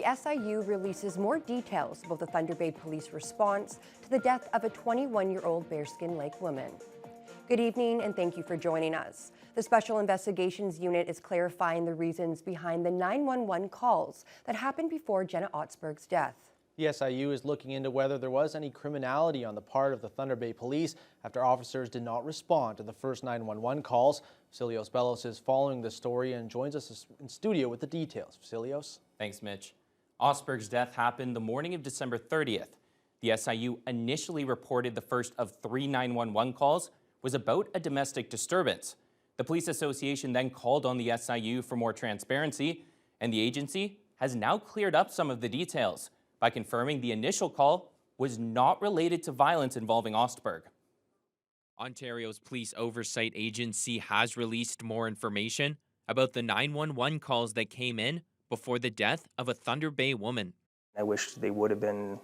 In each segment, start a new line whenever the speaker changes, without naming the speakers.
the SIU releases more details about the Thunder Bay Police response to the death of a 21-year-old Bearskin Lake woman. Good evening and thank you for joining us. The Special Investigations Unit is clarifying the reasons behind the 911 calls that happened before Jenna Otsberg's death.
The SIU is looking into whether there was any criminality on the part of the Thunder Bay Police after officers did not respond to the first 911 calls. Vasilios Bellos is following the story and joins us in studio with the details. Vasilios.
Thanks, Mitch. Otsberg's death happened the morning of December 30th. The SIU initially reported the first of 3 911 calls was about a domestic disturbance. The Police Association then called on the SIU for more transparency, and the agency has now cleared up some of the details by confirming the initial call was not related to violence involving Otsberg. Ontario's Police Oversight Agency has released more information about the 911 calls that came in before the death of a Thunder Bay woman.
I wish they would have been,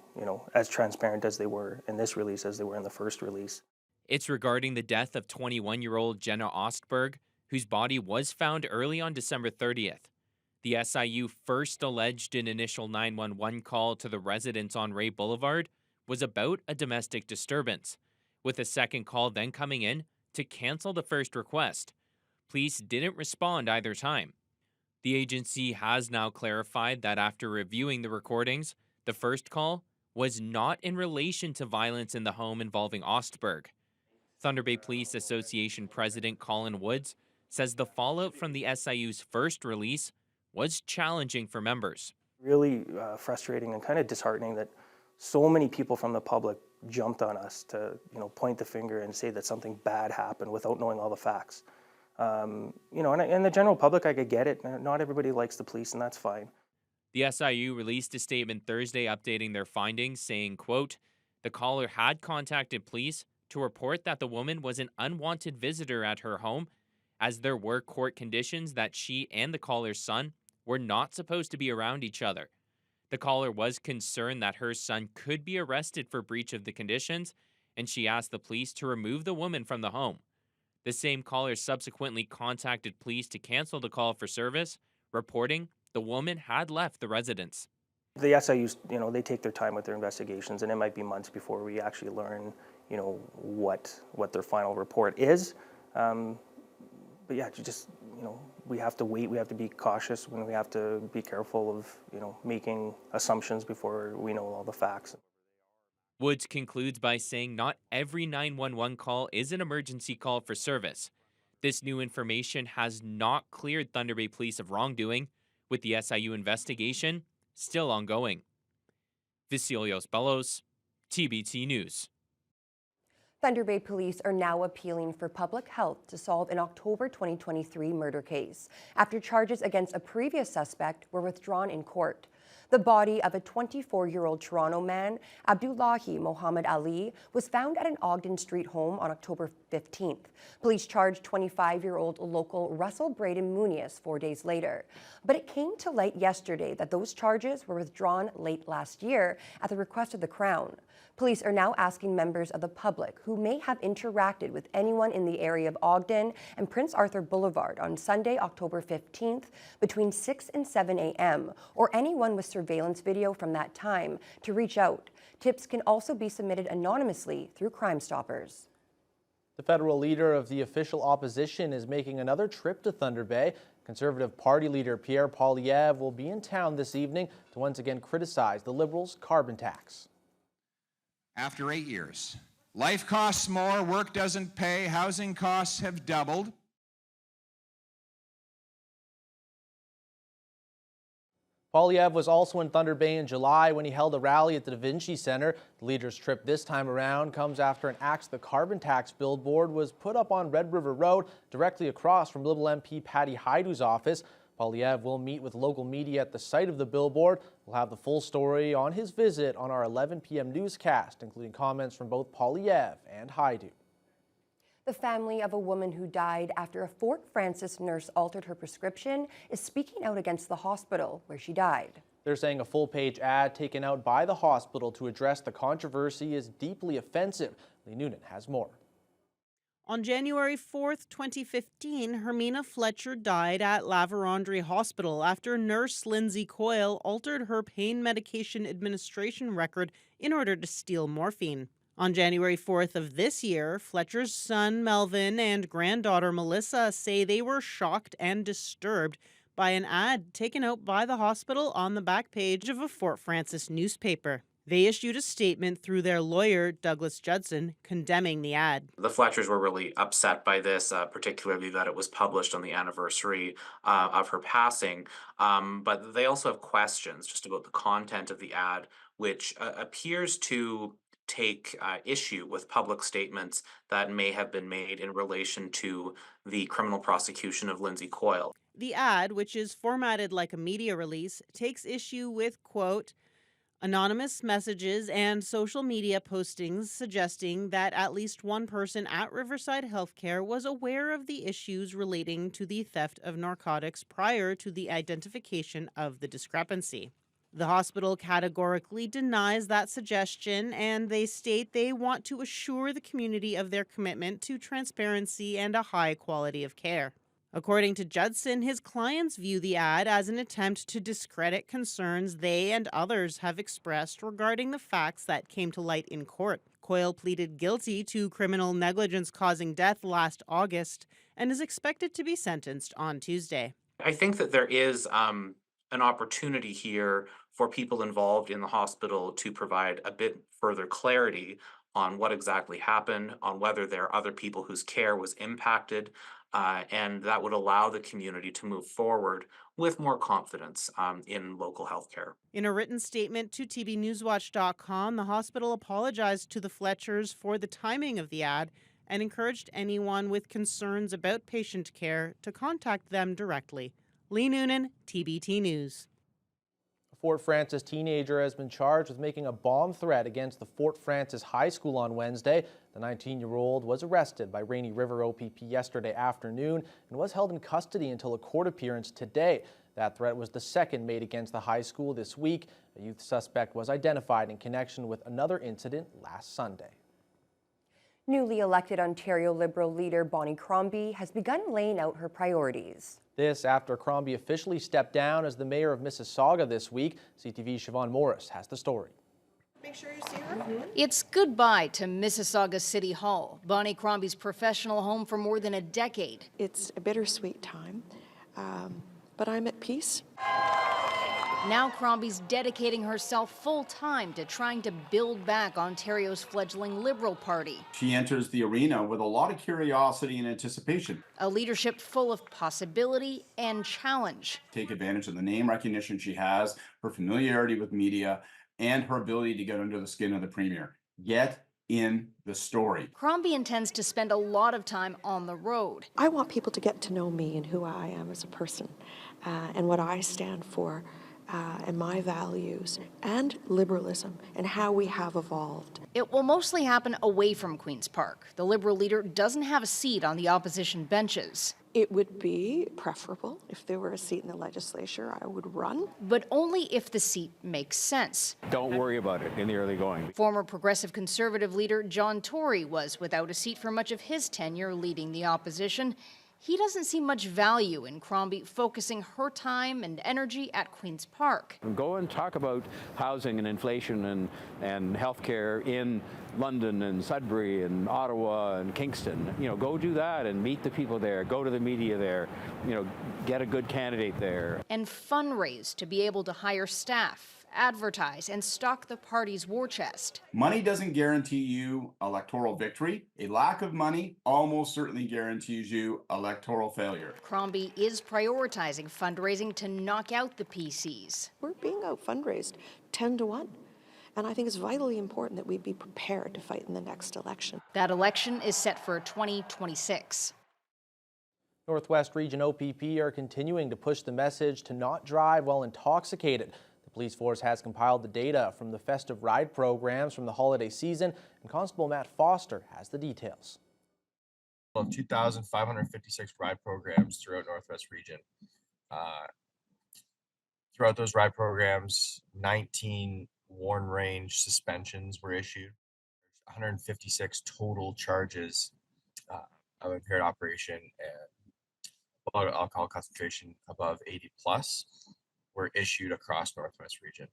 as transparent as they were in this release as they were in the first release.
It's regarding the death of 21-year-old Jenna Otsberg, whose body was found early on December 30th. The SIU first alleged an initial 911 call to the residence on Ray Boulevard was about a domestic disturbance, with a second call then coming in to cancel the first request. Police didn't respond either time. The agency has now clarified that after reviewing the recordings, the first call was not in relation to violence in the home involving Otsberg. Thunder Bay Police Association President Colin Woods says the fallout from the SIU's first release was challenging for members.
Really frustrating and kind of disheartening that so many people from the public jumped on us to, point the finger and say that something bad happened without knowing all the facts. And the general public, I could get it. Not everybody likes the police, and that's fine.
The SIU released a statement Thursday updating their findings, saying, quote, "The caller had contacted police to report that the woman was an unwanted visitor at her home, as there were court conditions that she and the caller's son were not supposed to be around each other. The caller was concerned that her son could be arrested for breach of the conditions, and she asked the police to remove the woman from the home. The same caller subsequently contacted police to cancel the call for service, reporting the woman had left the residence."
The SIUs, they take their time with their investigations, and it might be months before we actually learn, what their final report is. But yeah, we have to wait. We have to be cautious when we have to be careful of, making assumptions before we know all the facts.
Woods concludes by saying not every 911 call is an emergency call for service. This new information has not cleared Thunder Bay Police of wrongdoing, with the SIU investigation still ongoing. Vasilios Bellos, TBT News.
Thunder Bay Police are now appealing for public health to solve an October 2023 murder case after charges against a previous suspect were withdrawn in court. The body of a 24-year-old Toronto man, Abdullahi Mohammed Ali, was found at an Ogden Street home on October 15th. Police charged 25-year-old local Russell Braden Muniz 4 days later. But it came to light yesterday that those charges were withdrawn late last year at the request of the Crown. Police are now asking members of the public who may have interacted with anyone in the area of Ogden and Prince Arthur Boulevard on Sunday, October 15th, between 6 and 7 a.m., or anyone with surveillance video from that time, to reach out. Tips can also be submitted anonymously through Crime Stoppers.
The federal leader of the official opposition is making another trip to Thunder Bay. Conservative Party leader Pierre Poilievre will be in town this evening to once again criticize the Liberals' carbon tax.
After 8 years, life costs more, work doesn't pay, housing costs have doubled.
Poilievre was also in Thunder Bay in July when he held a rally at the Da Vinci Centre. The leader's trip this time around comes after an Axe the Carbon Tax billboard was put up on Red River Road, directly across from Liberal MP Patty Haidu's office. Poilievre will meet with local media at the site of the billboard. We'll have the full story on his visit on our 11 p.m. newscast, including comments from both Poilievre and Haidu.
The family of a woman who died after a Fort Frances nurse altered her prescription is speaking out against the hospital where she died.
They're saying a full-page ad taken out by the hospital to address the controversy is deeply offensive. Lee Noonan has more.
On January 4th, 2015, Hermina Fletcher died at La Vérendrye Hospital after nurse Lindsay Coyle altered her pain medication administration record in order to steal morphine. On January 4th of this year, Fletcher's son Melvin and granddaughter Melissa say they were shocked and disturbed by an ad taken out by the hospital on the back page of a Fort Frances newspaper. They issued a statement through their lawyer, Douglas Judson, condemning the ad.
The Fletchers were really upset by this, particularly that it was published on the anniversary of her passing. But they also have questions just about the content of the ad, which appears to take issue with public statements that may have been made in relation to the criminal prosecution of Lindsay Coyle.
The ad, which is formatted like a media release, takes issue with, quote, anonymous messages and social media postings suggesting that at least one person at Riverside Healthcare was aware of the issues relating to the theft of narcotics prior to the identification of the discrepancy. The hospital categorically denies that suggestion, and they state they want to assure the community of their commitment to transparency and a high quality of care. According to Judson, his clients view the ad as an attempt to discredit concerns they and others have expressed regarding the facts that came to light in court. Coyle pleaded guilty to criminal negligence causing death last August and is expected to be sentenced on Tuesday.
I think that there is an opportunity here for people involved in the hospital to provide a bit further clarity on what exactly happened, on whether there are other people whose care was impacted, and that would allow the community to move forward with more confidence in local healthcare.
In a written statement to TBNewsWatch.com, the hospital apologized to the Fletchers for the timing of the ad and encouraged anyone with concerns about patient care to contact them directly. Lee Noonan, TBT News.
A Fort Frances teenager has been charged with making a bomb threat against the Fort Frances High School on Wednesday. The 19-year-old was arrested by Rainy River OPP yesterday afternoon and was held in custody until a court appearance today. That threat was the second made against the high school this week. A youth suspect was identified in connection with another incident last Sunday.
Newly elected Ontario Liberal leader Bonnie Cromby has begun laying out her priorities.
This after Cromby officially stepped down as the mayor of Mississauga this week. CTV's Siobhan Morris has the story.
Make sure you see her.
It's goodbye to Mississauga City Hall, Bonnie Cromby's professional home for more than a decade.
It's a bittersweet time, but I'm at peace.
Now Cromby's dedicating herself full-time to trying to build back Ontario's fledgling Liberal Party.
She enters the arena with a lot of curiosity and anticipation.
A leadership full of possibility and challenge.
Take advantage of the name recognition she has, her familiarity with media, and her ability to get under the skin of the Premier. Get in the story.
Cromby intends to spend a lot of time on the road.
I want people to get to know me and who I am as a person and what I stand for. And my values and liberalism and how we have evolved.
It will mostly happen away from Queen's Park. The Liberal leader doesn't have a seat on the opposition benches.
It would be preferable if there were a seat in the legislature, I would run.
But only if the seat makes sense.
Don't worry about it in the early going.
Former Progressive Conservative leader John Tory was without a seat for much of his tenure leading the opposition. He doesn't see much value in Cromby focusing her time and energy at Queen's Park.
Go and talk about housing and inflation and healthcare in London and Sudbury and Ottawa and Kingston. You know, go do that and meet the people there. Go to the media there. You know, get a good candidate there.
And fundraise to be able to hire staff, advertise, and stock the party's war chest.
Money doesn't guarantee you electoral victory. A lack of money almost certainly guarantees you electoral failure.
Cromby is prioritizing fundraising to knock out the PCs.
We're being out fundraised 10 to 1. And I think it's vitally important that we be prepared to fight in the next election.
That election is set for 2026.
Northwest Region OPP are continuing to push the message to not drive while intoxicated. The police force has compiled the data from the festive ride programs from the holiday season, and Constable Matt Foster has the details.
Of 2,556 ride programs throughout Northwest Region. Throughout those ride programs, 19 warn range suspensions were issued, 156 total charges impaired operation and blood alcohol concentration above 80 plus were issued across Northwest region.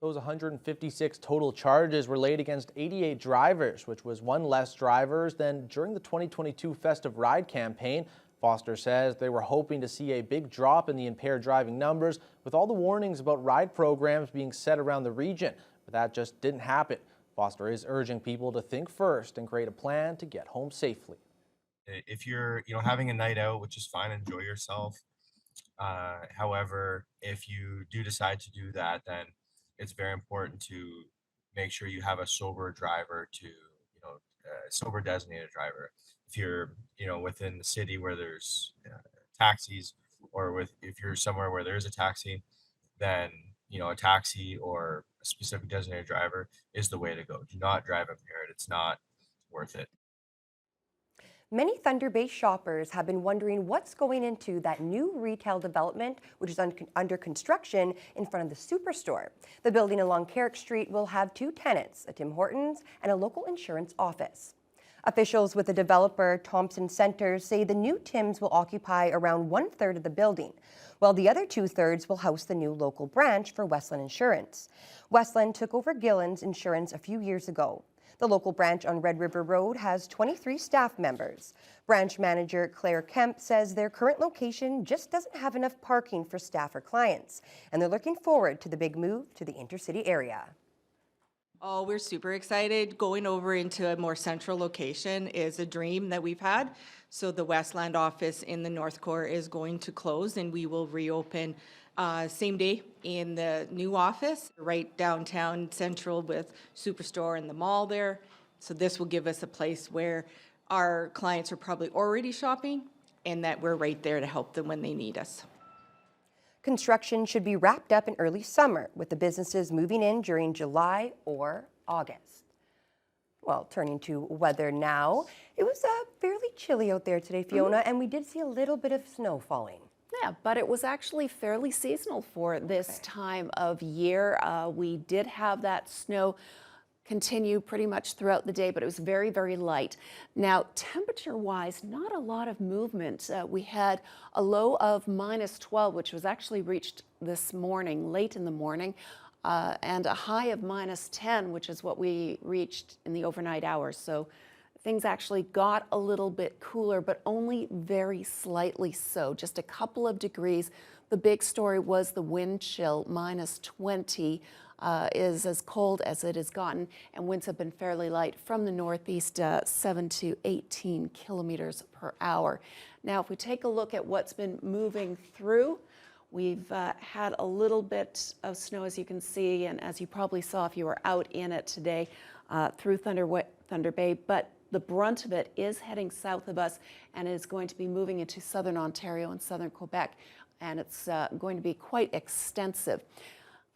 Those 156 total charges were laid against 88 drivers, which was one less drivers than during the 2022 Festive Ride campaign. Foster says they were hoping to see a big drop in the impaired driving numbers with all the warnings about ride programs being set around the region, but that just didn't happen. Foster is urging people to think first and create a plan to get home safely.
If you're, having a night out, which is fine, enjoy yourself. However, if you do decide to do that, then it's very important to make sure you have a sober driver a sober designated driver. If you're, within the city where there's taxis, or if you're somewhere where there is a taxi, then, a taxi or a specific designated driver is the way to go. Do not drive impaired. It's not worth it.
Many Thunder Bay shoppers have been wondering what's going into that new retail development, which is under construction in front of the Superstore. The building along Carrick Street will have two tenants, a Tim Hortons and a local insurance office. Officials with the developer Thompson Centers say the new Tims will occupy around 1/3 of the building, while the other 2/3 will house the new local branch for Westland Insurance. Westland took over Gillen's Insurance a few years ago. The local branch on Red River Road has 23 staff members. Branch manager Claire Kemp says their current location just doesn't have enough parking for staff or clients, and they're looking forward to the big move to the intercity area.
Oh, we're super excited. Going over into a more central location is a dream that we've had. So the Westland office in the North Core is going to close, and we will reopen same day in the new office right downtown central with Superstore and the mall there. So this will give us a place where our clients are probably already shopping and that we're right there to help them when they need us.
Construction should be wrapped up in early summer, with the businesses moving in during July or August. Well, turning to weather now, it was fairly chilly out there today, Fiona, and we did see a little bit of snow falling.
Yeah, but it was actually fairly seasonal for this time of year. We did have that snow continue pretty much throughout the day, but it was very, very light. Now, temperature-wise, not a lot of movement. We had a low of -12, which was actually reached this morning, late in the morning, and a high of -10, which is what we reached in the overnight hours. So things actually got a little bit cooler, but only very slightly so, just a couple of degrees. The big story was the wind chill, -20, is as cold as it has gotten, and winds have been fairly light from the northeast, 7 to 18 kilometers per hour. Now, if we take a look at what's been moving through, we've had a little bit of snow, as you can see, and as you probably saw if you were out in it today, through Thunder Bay, but the brunt of it is heading south of us and is going to be moving into southern Ontario and southern Quebec, and it's going to be quite extensive.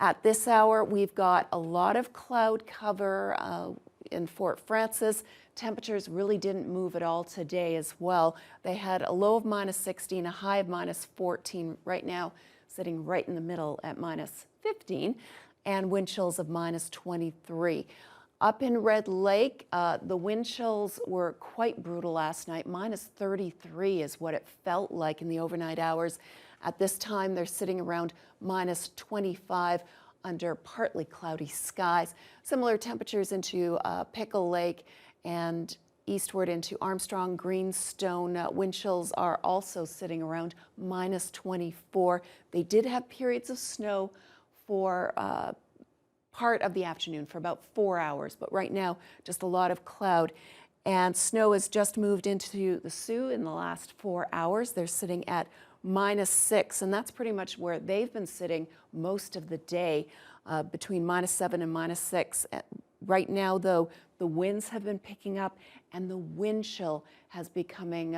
At this hour, we've got a lot of cloud cover in Fort Frances. Temperatures really didn't move at all today as well. They had a low of -16, a high of -14. Right now, sitting right in the middle at -15, and wind chills of -23. Up in Red Lake, the wind chills were quite brutal last night. -33 is what it felt like in the overnight hours. At this time, they're sitting around -25 under partly cloudy skies. Similar temperatures into Pickle Lake and eastward into Armstrong, Greenstone. Wind chills are also sitting around -24. They did have periods of snow for part of the afternoon, for about 4 hours, but right now just a lot of cloud. And snow has just moved into the Sioux in the last 4 hours. They're sitting at -6, and that's pretty much where they've been sitting most of the day, between -7 and -6. Right now, though, the winds have been picking up and the wind chill has becoming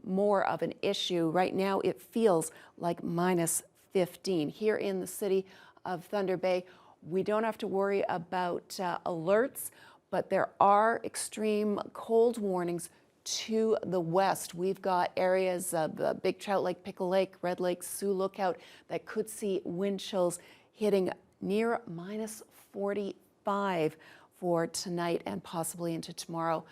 more of an issue. Right now, it feels like -15. Here in the city of Thunder Bay, we don't have to worry about alerts, but there are extreme cold warnings to the west. We've got areas of Big Trout Lake, Pickle Lake, Red Lake, Sioux Lookout that could see wind chills hitting near -45 for tonight and possibly into tomorrow.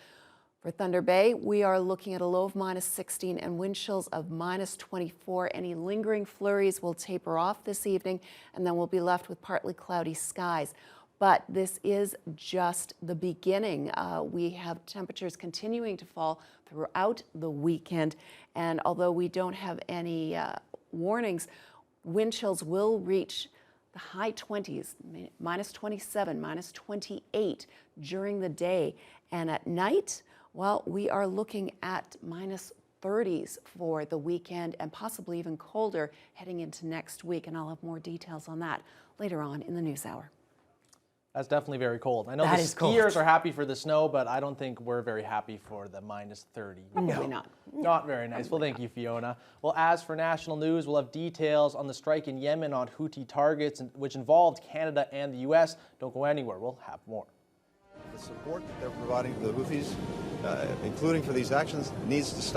For Thunder Bay, we are looking at a low of -16 and wind chills of -24. Any lingering flurries will taper off this evening, and then we'll be left with partly cloudy skies. But this is just the beginning. We have temperatures continuing to fall throughout the weekend, and although we don't have any warnings, wind chills will reach the high 20s, -27, -28 during the day. And at night, well, we are looking at -30s for the weekend and possibly even colder heading into next week. And I'll have more details on that later on in the news hour.
That's definitely very cold. I know
That
the
is cold.
skiers are happy for the snow, but I don't think we're very happy for the -30.
Probably not.
Not very nice. Well, thank you, Fiona. Well, as for national news, we'll have details on the strike in Yemen on Houthi targets, which involved Canada and the U.S. Don't go anywhere. We'll have more.
The support that they're providing to the Houthis, including for these actions, needs to stop.